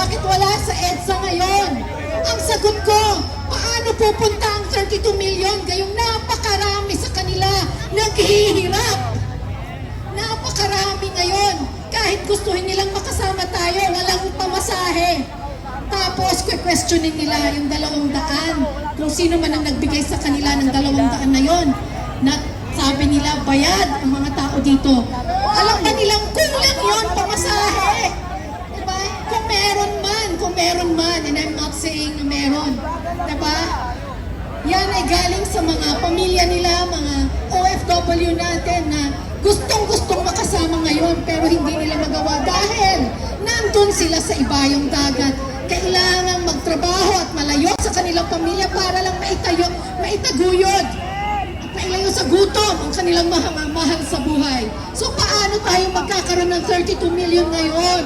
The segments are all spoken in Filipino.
bakit wala sa EDSA ngayon? Ang sagot ko, paano pupunta ang 32 million gayong napakarami sa kanila naghihirap? Napakarami ngayon. Kahit gustuhin nilang makasama tayo, walang pamasahe. Tapos, questionin nila yung 200. Kung sino man ang nagbigay sa kanila ng 200 na yon. Na sabi nila, bayad ang mga tao dito. Alam ba nilang kulang yon pamasahe? Diba? Kung meron man, and I'm not saying na meron. Diba? Yan ay galing sa mga pamilya nila, mga OFW natin na gustong-gustong makasama ngayon pero hindi nila magawa dahil nandun sila sa ibayong dagat. Kailangan magtrabaho at malayo sa kanilang pamilya para lang maitaguyod at mailayo sa gutom ang kanilang mahal sa buhay. So paano tayo magkakaroon ng 32 million ngayon?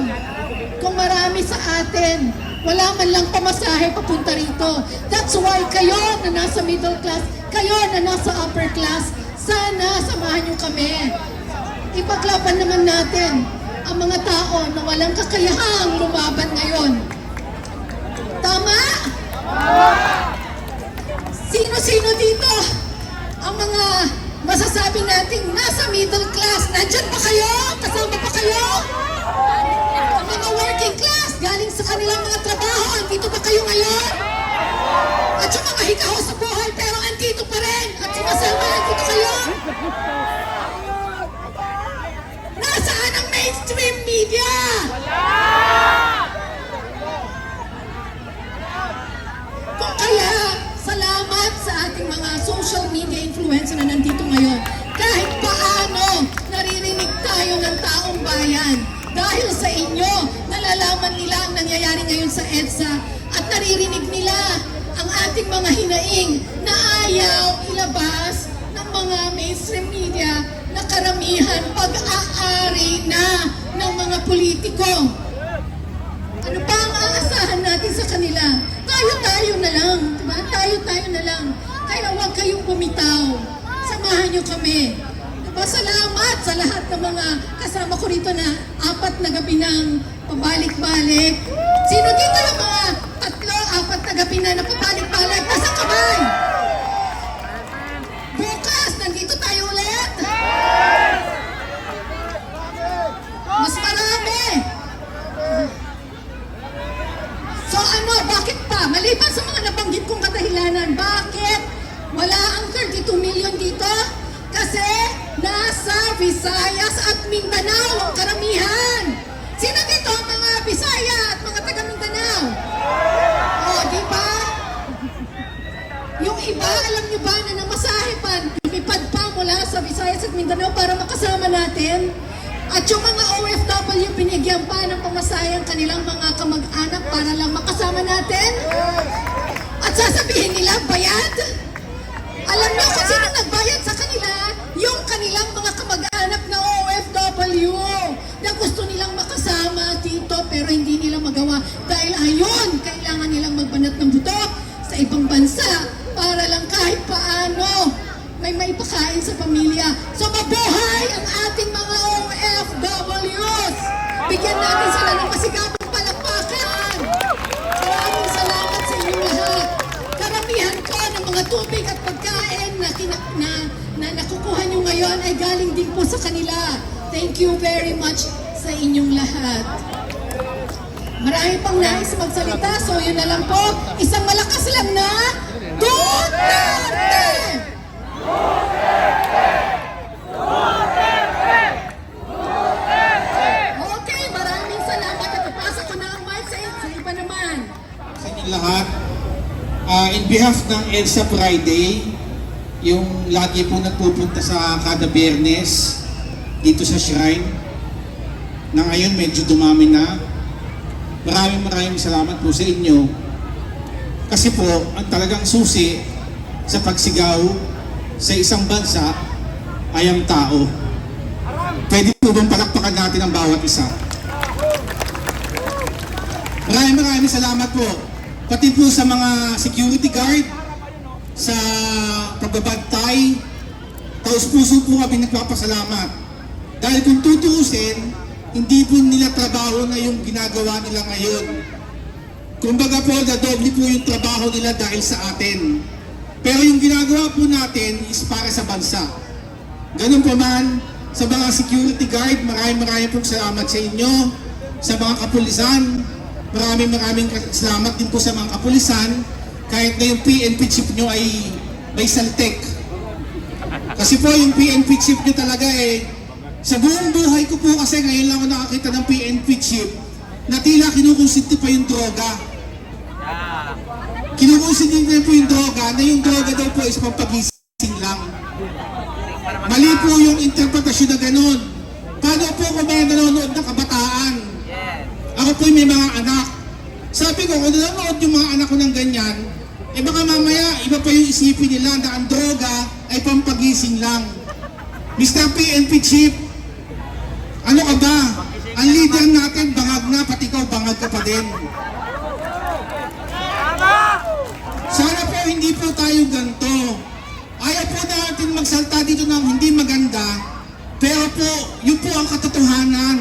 Kung marami sa atin, wala man lang pamasahe papunta rito. That's why kayo na nasa middle class, kayo na nasa upper class, sana samahan nyo kami. Ipaglaban naman natin ang mga tao na walang kakayahang lumaban ngayon. Tama? Sino-sino dito ang mga masasabi nating nasa middle class? Nandyan pa kayo? Kasama pa kayo? Ang mga working class, galing sa kanilang mga trabaho, andito ba kayo ngayon? At yung mga hikaw sa buhay, pero andito pa rin. At sumasama, andito kayo? Nasaan ang mainstream media? Kung kaya, salamat sa ating mga social media influencer na nandito ngayon. Kahit paano, naririnig tayo ng taong bayan. Dahil sa inyo, nalalaman nila ang nangyayari ngayon sa EDSA at naririnig nila ang ating mga hinaing na ayaw ilabas ng mga mainstream media na karamihan pag-aari na ng mga politiko. Ano pa ang aasahan natin sa kanila? Tayo-tayo na lang. Diba? Tayo-tayo na lang. Kaya huwag kayong bumitaw. Samahan nyo kami. Diba? Salamat sa lahat ng mga kasama ko rito na 4 na gabi ng pabalik-balik. Sino dito yung mga 3, 4 na gabi na pabalik-balik? Nasa kamay! Bukas, nandito tayo ulit! Mas marami! So ano, bakit pa? Maliban sa mga nabanggit kong kadahilanan, bakit wala ang 32 million dito? Kasi nasa Visayas at Mindanao ang karamihan. Sino dito ang mga Visaya at mga taga Mindanao? O, di ba? Yung iba, alam nyo ba na namasahe pa, lumipad pa mula sa Visayas at Mindanao para makasama natin? At yung mga OFW, binigyan pa ng pamasayang kanilang mga kamag-anak para lang makasama natin? At sasabihin nila, bayad? Alam niyo kung sino nagbayad sa kanila? Yung kanilang mga kamag-anak na OFW na gusto nilang makasama dito pero hindi nila magawa dahil ayon, kailangan nilang magbanat ng buto sa ibang bansa para lang kahit paano may maipakain sa pamilya. So mabuhay ang ating mga OFWs! Bigyan natin sila ng masigabong palakpakan! Maraming salamat sa inyo lahat. Karamihan po ng mga tubig at pagkain na nakukuha nyo ngayon ay galing din po sa kanila. Thank you very much sa inyong lahat. Marami pang nais magsalita, so yun na lang po. Isang malakas lang na Duterte! Okay, maraming salamat at ipasa ko na ang mic sa iba naman. Sa inyong lahat, in behalf ng EDSA Friday, yung lagi po nagpupunta sa kada Biyernes dito sa Shrine, na ngayon medyo dumami na. Maraming salamat po sa inyo. Kasi po, ang talagang susi sa pagsigaw sa isang bansa ay ang tao. Pwede po bang palakpakan natin ang bawat isa? Maraming salamat po. Pati po sa mga security guard, sa pagbabantay, taus-puso po kami nagpapasalamat. Dahil kung tutuusin, hindi po nila trabaho na yung ginagawa nila ngayon. Kumbaga po, nadoble po yung trabaho nila dahil sa atin. Pero yung ginagawa po natin is para sa bansa. Ganun pa man, sa mga security guard, maraming pong salamat sa inyo. Sa mga kapulisan, maraming salamat din po sa mga kapulisan. Kahit na yung PNP chief nyo ay may saltek. Kasi po yung PNP chief nyo talaga sa buong buhay ko po kasi ngayon lang ako nakakita ng PNP chief na tila kinukonsinti pa yung droga. Kinukonsinti na po yung droga na yung droga daw po is pampagising lang. Mali po yung interpretasyon na ganun. Paano po kung mga nanonood ng kabataan? Ako po may mga anak. Sabi ko, kung nanonood yung mga anak ko ng ganyan, baka mamaya iba pa yung isipin nila na ang droga ay pampagising lang. Mr. PNP Chief, ano ka ba? Ang leader natin, bangag na, pati ikaw bangag ka pa din. Sana po hindi po tayo ganito. Ayaw po natin magsalta dito ng hindi maganda, pero po, yun po ang katotohanan.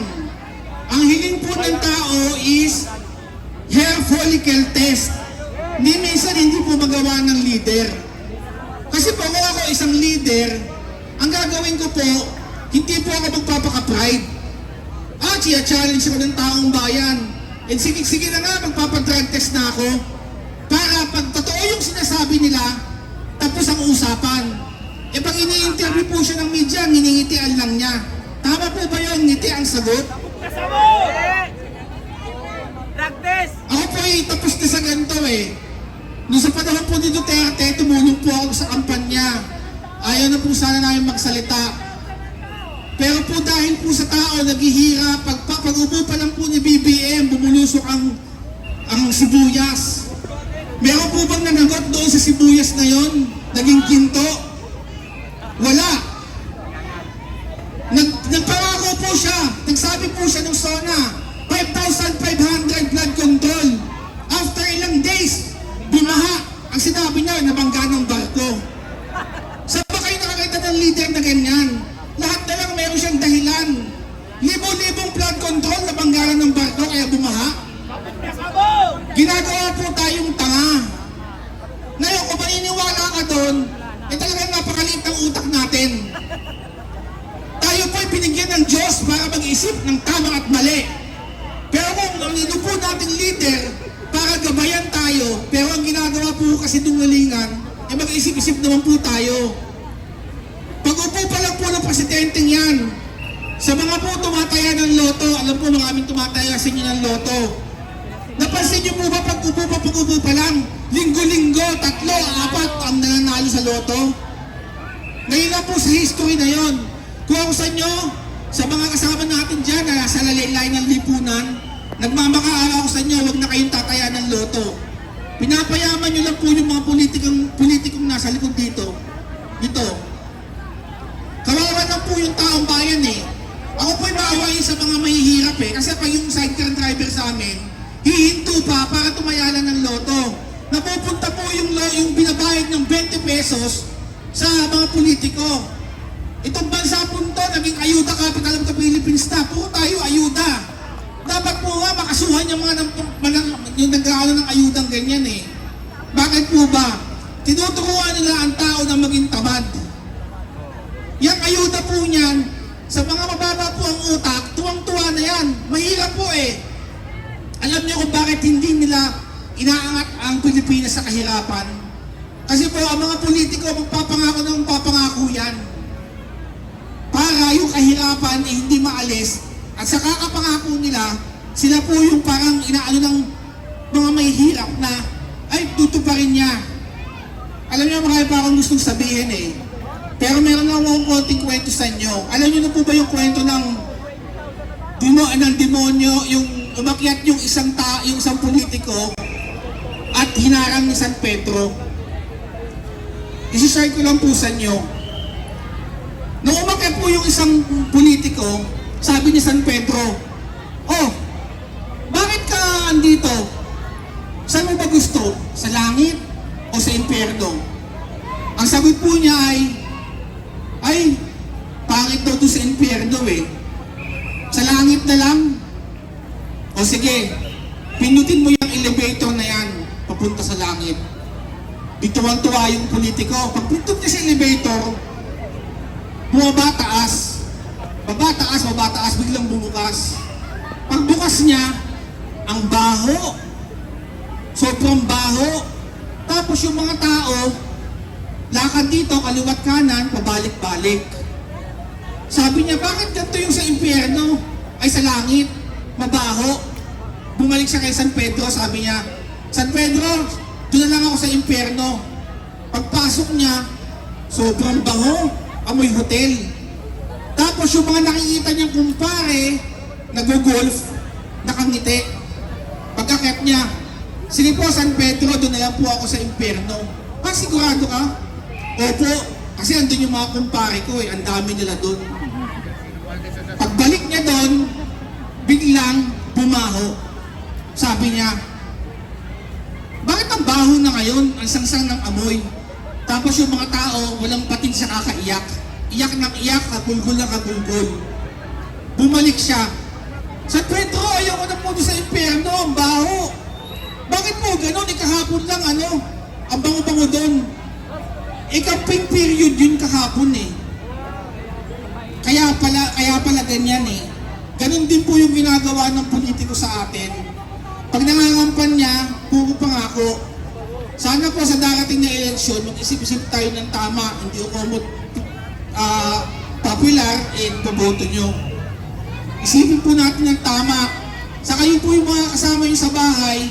Ang hiling po ng tao is hair follicle test. Minsan hindi po magawa ng leader. Kasi po kung ako isang leader, ang gagawin ko po, hindi po ako magpapaka-pride. Challenge ako ng taong bayan. And sige na nga, magpapadrug test na ako. Para pag totoo yung sinasabi nila, tapos ang usapan. Pag ini-interview po siya ng media, nginingitian lang niya. Tama po ba yun? Ngiti ang sagot? Ako po tapos na sa ganito Noong sa panahon po ni Duterte, tumulong po ako sa kampanya. Ayaw na po sana namin magsalita. Pero po dahil po sa tao naghihirap, pag-upo pa lang po ni BBM, bumulusok ang sibuyas. Meron po bang nanagot doon sa sibuyas na yon? Naging ginto? Wala. Nagpangako po siya. Nagsabi po siya ng SONA, 5,500 blood control. After ilang days, bumaha. Ang sinabi niya, nabangga ng barko. Saan ba kayo nakakita ng leader na ganyan? Lahat na lang meron siyang dahilan. Libo-libong flood control na banggalan ng barko kaya bumaha. Ginagawa po tayong tanga. Ngayon, kung maniniwala ka doon, talagang napakaliit ng utak natin. Tayo po ay binigyan ng Diyos para mag-isip ng tama at mali. Pero kung ang inupo nating leader para gabayan tayo, pero ang ginagawa po kasi dungalingan, mag-isip-isip naman po tayo. Pag-upo pa lang po ng presidenteng yan, sa mga po tumataya ng loto, alam po mga aming tumataya sa inyo ng loto. Napansin niyo po ba pag-upo pa lang, linggo-linggo, 3, 4 ang nananalo sa loto? Ngayon na po sa history na yon. Kung ako sa inyo, sa mga kasama natin dyan na nasa lalaylayan ng lipunan, nagmamakaaraw ako sa inyo, huwag na kayong tataya ng loto. Pinapayaman nyo lang po yung mga politikong nasa likod dito. Kawawa lang po yung taong bayan Ako po'y maawain sa mga mahihirap kasi pag yung sidecar driver sa amin, hihinto pa para tumayalan ng loto. Napupunta po yung binabayad ng 20 pesos sa mga politiko. Itong bansa po ito, naging ayuda capital of the Philippines na. Puro tayo ayuda. Dapat po nga makasuhan yung yung nag-aaral ng ayudang ganyan Bakit po ba? Tinuturuan nila ang tao na maging tamad. Yung ayuda po niyan, sa mga mababa po ang utak, tuwang-tuwa na yan. Mahirap po Alam niyo kung bakit hindi nila inaangat ang Pilipinas sa kahirapan? Kasi po ang mga politiko magpapangako yan. Para yung kahirapan hindi maalis at sa kakapangako nila, sila po yung parang inaano ng mga may hirap na ay tutuparin niya. Alam niyo marami pa akong gustong sabihin Pero meron lang akong konting kwento sa inyo. Alam niyo na po ba yung kwento ng demonyo, yung umakyat yung isang politiko at hinarang ni San Pedro? Isi-share ko lang po sa inyo. Nung umakyat po yung isang politiko, sabi ni San Pedro, bakit ka andito? Saan mo ba gusto? Sa langit o sa impyerno? Ang sagot po niya ay, pangit daw doon sa impyerno Sa langit na lang? O sige, pinutin mo yung ng elevator na yan, papunta sa langit. Bituwang-tuwa yung politiko. Pag puntot niya sa elevator, bumaba taas. Baba taas, biglang bumukas. Pagbukas niya, ang baho. Sobrang baho. Tapos yung mga tao, lakad dito, kaliwat kanan, pabalik-balik. Sabi niya, bakit ganito yung sa impyerno? Ay sa langit, mabaho. Bumalik siya kay San Pedro, sabi niya, San Pedro, doon na lang ako sa impyerno. Pagpasok niya, sobrang baho, amoy hotel. Tapos yung mga nakikita niyang kumpare, nag-golf, nakangiti. Pagkakit niya, sige po San Pedro, doon na lang po ako sa impyerno. Sigurado ka? Opo, kasi andun yung mga kumpare ko ang dami nila doon. Pagbalik niya doon, biglang bumaho. Sabi niya, bakit ang baho na ngayon? Ang sangsang ng amoy. Tapos yung mga tao, walang pating sa kakaiyak. Iyak ng iyak, kabulgul na kabulgul. Bumalik siya. San Pedro, ayaw ko na po sa impyerno, ang baho. Bakit po gano'n? Kahapon lang ang bango-bango doon. Camping period yun kahapon eh. Kaya pala ganyan eh. Ganon din po yung ginagawa ng politiko sa atin. Pag nangangampan niya, puro pangako. Sana po sa darating na eleksyon, mag-isip-isip tayo ng tama, hindi umot popular, paboto nyo. Isipin po natin ng tama. Sa kayo po yung mga kasama nyo sa bahay,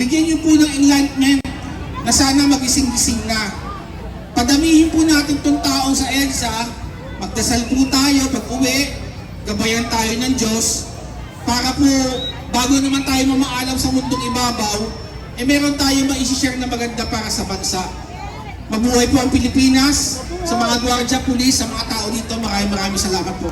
bigyan nyo po ng enlightenment na sana magising-gising na. Padamihin po natin itong taong sa EDSA, magdasal po tayo pag-uwi, gabayan tayo ng Diyos, para po, bago naman tayo mamaalam sa mundong ibabaw, meron tayo ma-share na maganda para sa bansa. Mabuhay po ang Pilipinas, sa mga gwardiya, pulis, sa mga tao dito, maraming salamat po.